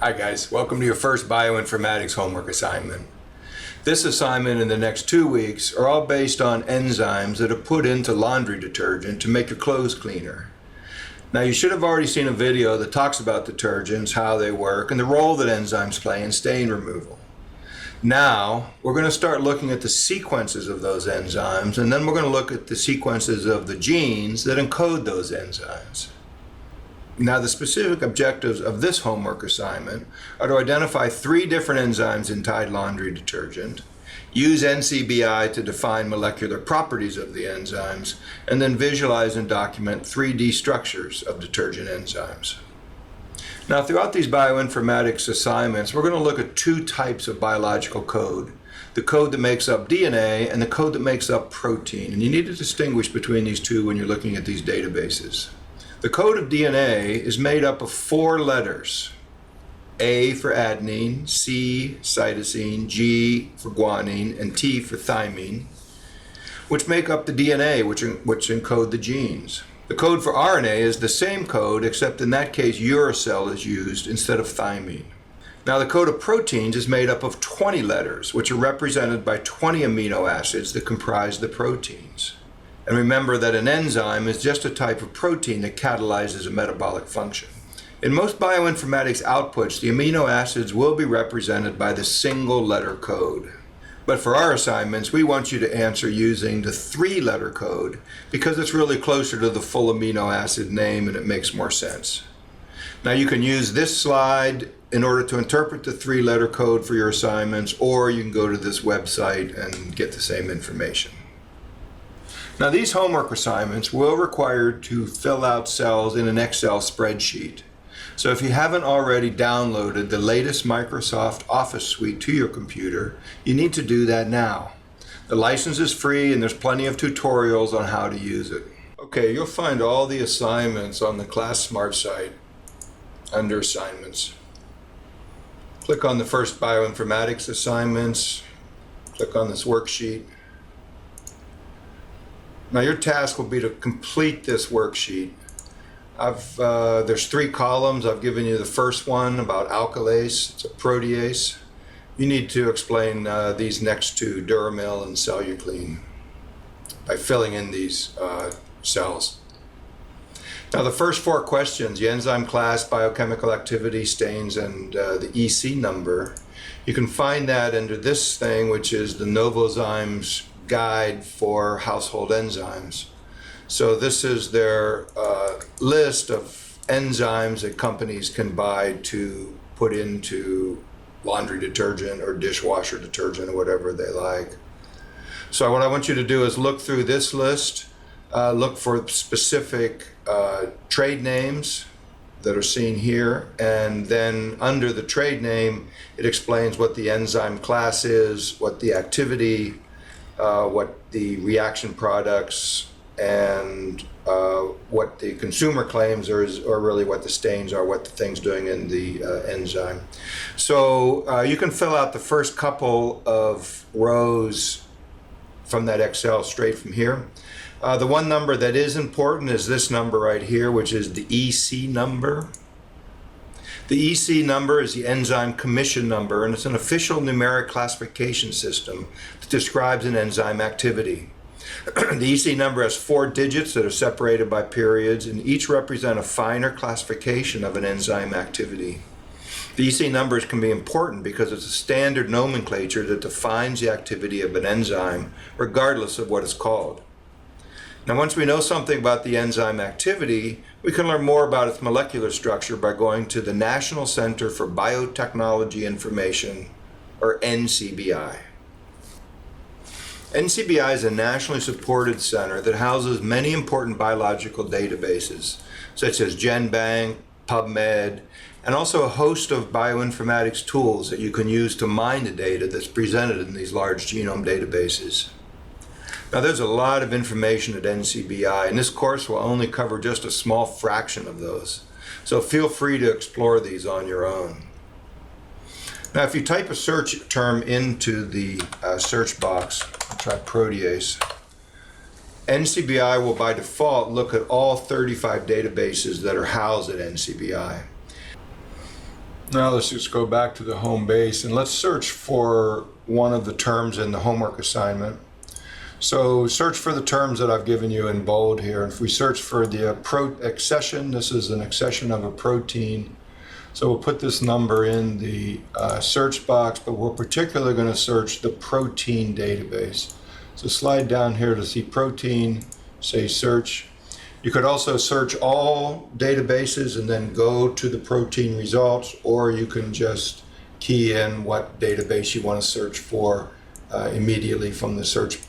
Hi guys, welcome to your first bioinformatics homework assignment. This assignment and the next 2 weeks are all based on enzymes that are put into laundry detergent to make your clothes cleaner. Now you should have already seen a video that talks about detergents, how they work, and the role that enzymes play in stain removal. Now we're going to start looking at the sequences of those enzymes, and then we're going to look at the sequences of the genes that encode those enzymes. Now, the specific objectives of this homework assignment are to identify 3 different enzymes in Tide laundry detergent, use NCBI to define molecular properties of the enzymes, and then visualize and document 3D structures of detergent enzymes. Now, throughout these bioinformatics assignments, we're going to look at 2 types of biological code: the code that makes up DNA and the code that makes up protein. And you need to distinguish between these 2 when you're looking at these databases. The code of DNA is made up of 4 letters: A for adenine, C cytosine, G for guanine, and T for thymine, which make up the DNA, which encode the genes. The code for RNA is the same code, except in that case uracil is used instead of thymine. Now the code of proteins is made up of 20 letters, which are represented by 20 amino acids that comprise the proteins. And remember that an enzyme is just a type of protein that catalyzes a metabolic function. In most bioinformatics outputs, the amino acids will be represented by the single letter code. But for our assignments, we want you to answer using the 3-letter code because it's really closer to the full amino acid name and it makes more sense. Now you can use this slide in order to interpret the 3-letter code for your assignments, or you can go to this website and get the same information. Now these homework assignments will require you to fill out cells in an Excel spreadsheet. So if you haven't already downloaded the latest Microsoft Office suite to your computer, you need to do that now. The license is free and there's plenty of tutorials on how to use it. Okay, you'll find all the assignments on the Class Smart site under Assignments. Click on the first Bioinformatics Assignments, click on this worksheet. Now your task will be to complete this worksheet. There's 3 columns. I've given you the first one about alkylase. It's a protease. You need to explain these next 2, Duramil and Celluclean, by filling in these cells. Now the first 4 questions, the enzyme class, biochemical activity, stains, and the EC number, you can find that under this thing, which is the Novozymes Guide for Household Enzymes. So this is their list of enzymes that companies can buy to put into laundry detergent or dishwasher detergent or whatever they like. So what I want you to do is look through this list, look for specific trade names that are seen here, and then under the trade name it explains what the enzyme class is, what the activity, what the reaction products, and what the consumer claims are really what the stains are, what the thing's doing in the enzyme. So you can fill out the first couple of rows from that Excel straight from here. The one number that is important is this number right here, which is the EC number. The EC number is the enzyme commission number, and it's an official numeric classification system that describes an enzyme activity. The EC number has 4 digits that are separated by periods, and each represent a finer classification of an enzyme activity. The EC numbers can be important because it's a standard nomenclature that defines the activity of an enzyme, regardless of what it's called. Now, once we know something about the enzyme activity, we can learn more about its molecular structure by going to the National Center for Biotechnology Information, or NCBI. NCBI is a nationally supported center that houses many important biological databases, such as GenBank, PubMed, and also a host of bioinformatics tools that you can use to mine the data that's presented in these large genome databases. Now there's a lot of information at NCBI, and this course will only cover just a small fraction of those. So feel free to explore these on your own. Now if you type a search term into the search box, I'll try protease, NCBI will by default look at all 35 databases that are housed at NCBI. Now let's just go back to the home base and let's search for one of the terms in the homework assignment. So search for the terms that I've given you in bold here. If we search for the accession, this is an accession of a protein. So we'll put this number in the search box, but we're particularly going to search the protein database. So slide down here to see protein, say search. You could also search all databases and then go to the protein results, or you can just key in what database you want to search for immediately from the search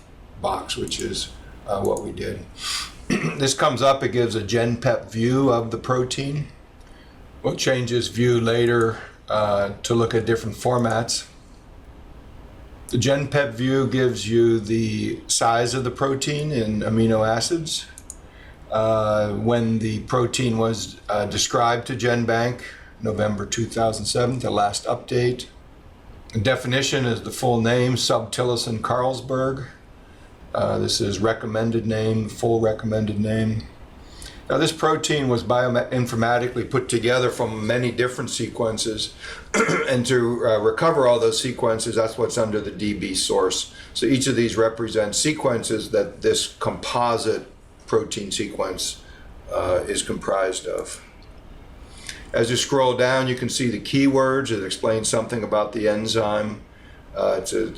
box, which is what we did. This comes up, it gives a GenPep view of the protein. We'll change this view later to look at different formats. The GenPep view gives you the size of the protein in amino acids. When the protein was described to GenBank, November 2007, the last update. The definition is the full name, subtillicin Carlsberg. This is recommended name, full recommended name. Now this protein was bioinformatically put together from many different sequences, and to recover all those sequences, that's what's under the DB source. So each of these represents sequences that this composite protein sequence is comprised of. As you scroll down, you can see the keywords. It explains something about the enzyme. It's a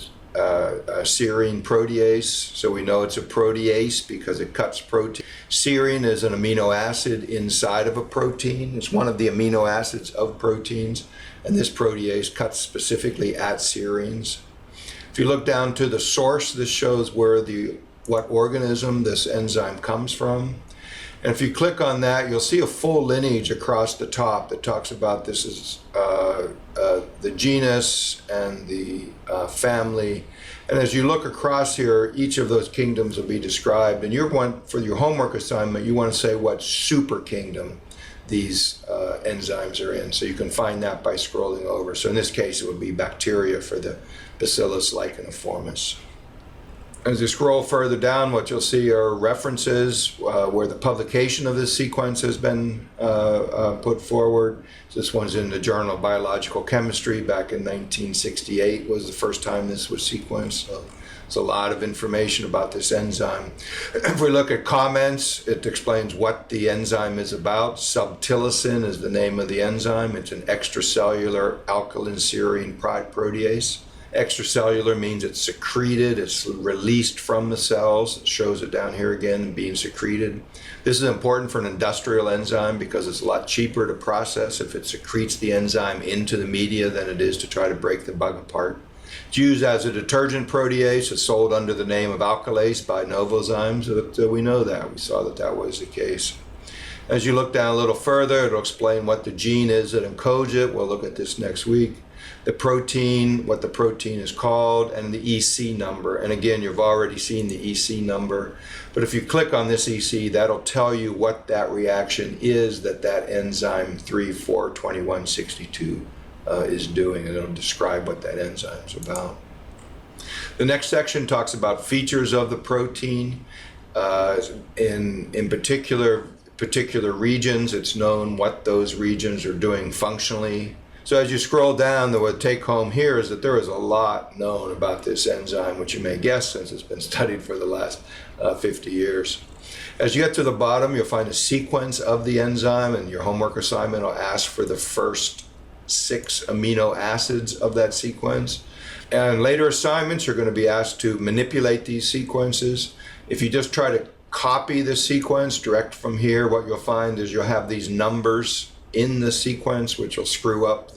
serine protease, so we know it's a protease because it cuts protein. Serine is an amino acid inside of a protein. It's one of the amino acids of proteins, and this protease cuts specifically at serines. If you look down to the source, this shows what organism this enzyme comes from. And if you click on that, you'll see a full lineage across the top that talks about this is the genus and the family. And as you look across here, each of those kingdoms will be described. And for your homework assignment, you want to say what super kingdom these enzymes are in. So you can find that by scrolling over. So in this case, it would be bacteria for the Bacillus licheniformis. As you scroll further down, what you'll see are references where the publication of this sequence has been put forward. This one's in the Journal of Biological Chemistry back in 1968 was the first time this was sequenced. So there's a lot of information about this enzyme. If we look at comments, it explains what the enzyme is about. Subtillicin is the name of the enzyme. It's an extracellular alkaline serine protease. Extracellular means it's secreted, it's released from the cells. It shows it down here again, being secreted. This is important for an industrial enzyme because it's a lot cheaper to process if it secretes the enzyme into the media than it is to try to break the bug apart. It's used as a detergent protease. It's sold under the name of alkylase by Novozymes. We know that. We saw that was the case. As you look down a little further, it'll explain what the gene is that encodes it. We'll look at this next week. The protein, what the protein is called, and the EC number. And again, you've already seen the EC number. But if you click on this EC, that'll tell you what that reaction is that enzyme 3,4,21,62 is doing, and it'll describe what that enzyme is about. The next section talks about features of the protein. In particular regions, it's known what those regions are doing functionally. So as you scroll down, the take home here is that there is a lot known about this enzyme, which you may guess since it's been studied for the last 50 years. As you get to the bottom, you'll find a sequence of the enzyme, and your homework assignment will ask for the first 6 amino acids of that sequence. And in later assignments, you're going to be asked to manipulate these sequences. If you just try to copy the sequence direct from here, what you'll find is you'll have these numbers in the sequence, which will screw up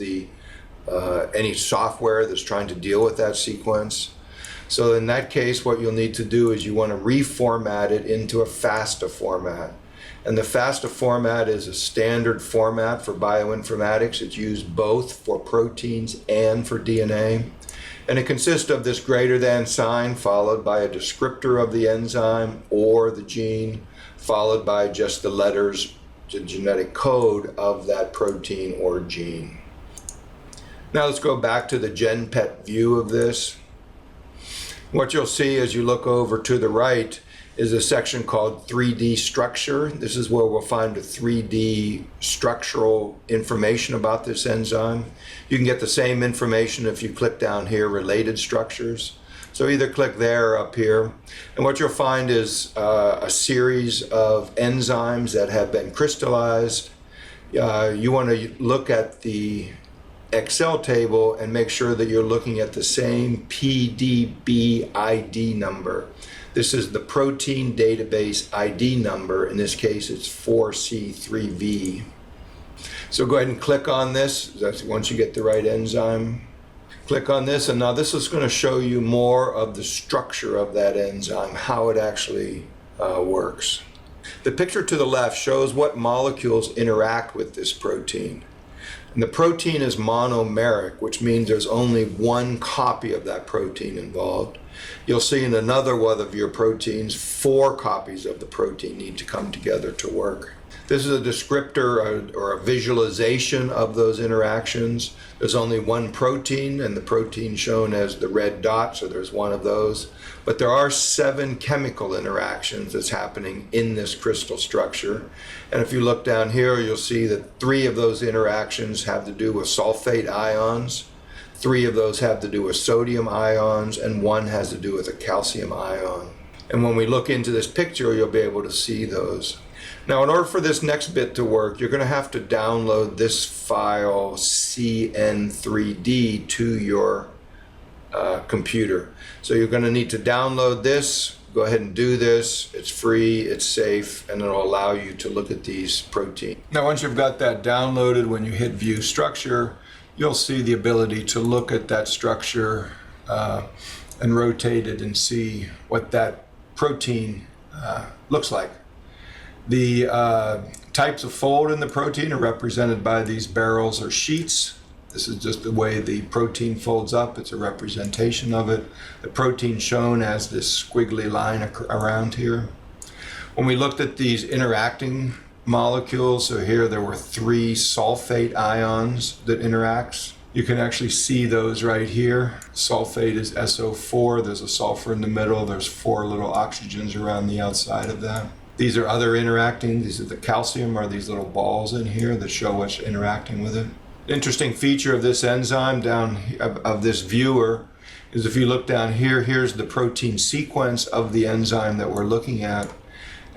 any software that's trying to deal with that sequence. So in that case, what you'll need to do is you want to reformat it into a FASTA format. And the FASTA format is a standard format for bioinformatics. It's used both for proteins and for DNA. And it consists of this greater than sign followed by a descriptor of the enzyme or the gene, followed by just the letters, the genetic code of that protein or gene. Now let's go back to the GenPep view of this. What you'll see as you look over to the right is a section called 3D structure. This is where we'll find the 3D structural information about this enzyme. You can get the same information if you click down here, related structures. So either click there or up here. And what you'll find is a series of enzymes that have been crystallized. You want to look at the Excel table and make sure that you're looking at the same PDB ID number. This is the protein database ID number. In this case, it's 4C3V. So go ahead and click on this. That's once you get the right enzyme. Click on this, and now this is going to show you more of the structure of that enzyme, how it actually works. The picture to the left shows what molecules interact with this protein. And the protein is monomeric, which means there's only one copy of that protein involved. You'll see in another one of your proteins, 4 copies of the protein need to come together to work. This is a descriptor or a visualization of those interactions. There's only one protein, and the protein shown as the red dot, so there's one of those. But there are 7 chemical interactions that's happening in this crystal structure. And if you look down here, you'll see that 3 of those interactions have to do with sulfate ions. 3 of those have to do with sodium ions, and 1 has to do with a calcium ion. And when we look into this picture, you'll be able to see those. Now, in order for this next bit to work, you're going to have to download this file CN3D to your computer. So you're going to need to download this. Go ahead and do this. It's free, it's safe, and it'll allow you to look at these proteins. Now, once you've got that downloaded, when you hit View Structure, you'll see the ability to look at that structure and rotate it and see what that protein looks like. The types of fold in the protein are represented by these barrels or sheets. This is just the way the protein folds up. It's a representation of it. The protein shown as this squiggly line around here. When we looked at these interacting molecules, so here there were 3 sulfate ions that interacts. You can actually see those right here. Sulfate is SO4. There's a sulfur in the middle. There's 4 little oxygens around the outside of that. These are other interacting. These are the calcium, or these little balls in here that show what's interacting with it. Interesting feature of this enzyme of this viewer is if you look down here, here's the protein sequence of the enzyme that we're looking at.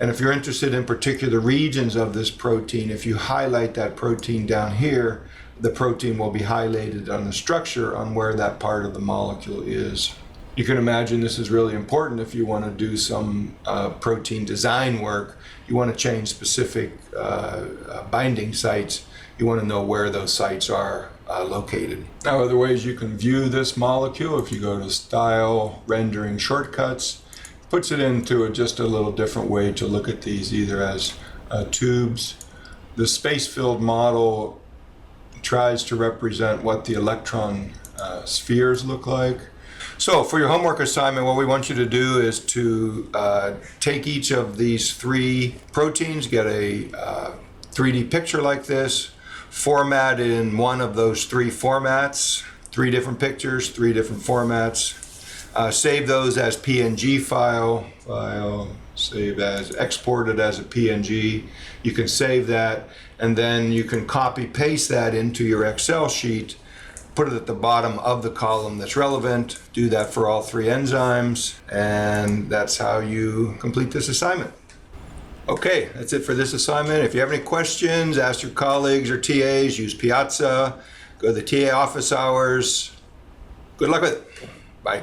And if you're interested in particular regions of this protein, if you highlight that protein down here, the protein will be highlighted on the structure on where that part of the molecule is. You can imagine this is really important if you want to do some protein design work. You want to change specific binding sites. You want to know where those sites are located. Now, other ways you can view this molecule, if you go to Style, Rendering Shortcuts, puts it into just a little different way to look at these, either as tubes. The space-filled model tries to represent what the electron spheres look like. So for your homework assignment, what we want you to do is to take each of these 3 proteins, get a 3D picture like this, format in one of those 3 formats, 3 different pictures, 3 different formats. Save those as PNG file, save as, export it as a PNG. You can save that, and then you can copy paste that into your Excel sheet, put it at the bottom of the column that's relevant, do that for all 3 enzymes, and that's how you complete this assignment. Okay, that's it for this assignment. If you have any questions, ask your colleagues or TAs, use Piazza, go to the TA office hours. Good luck with it. Bye.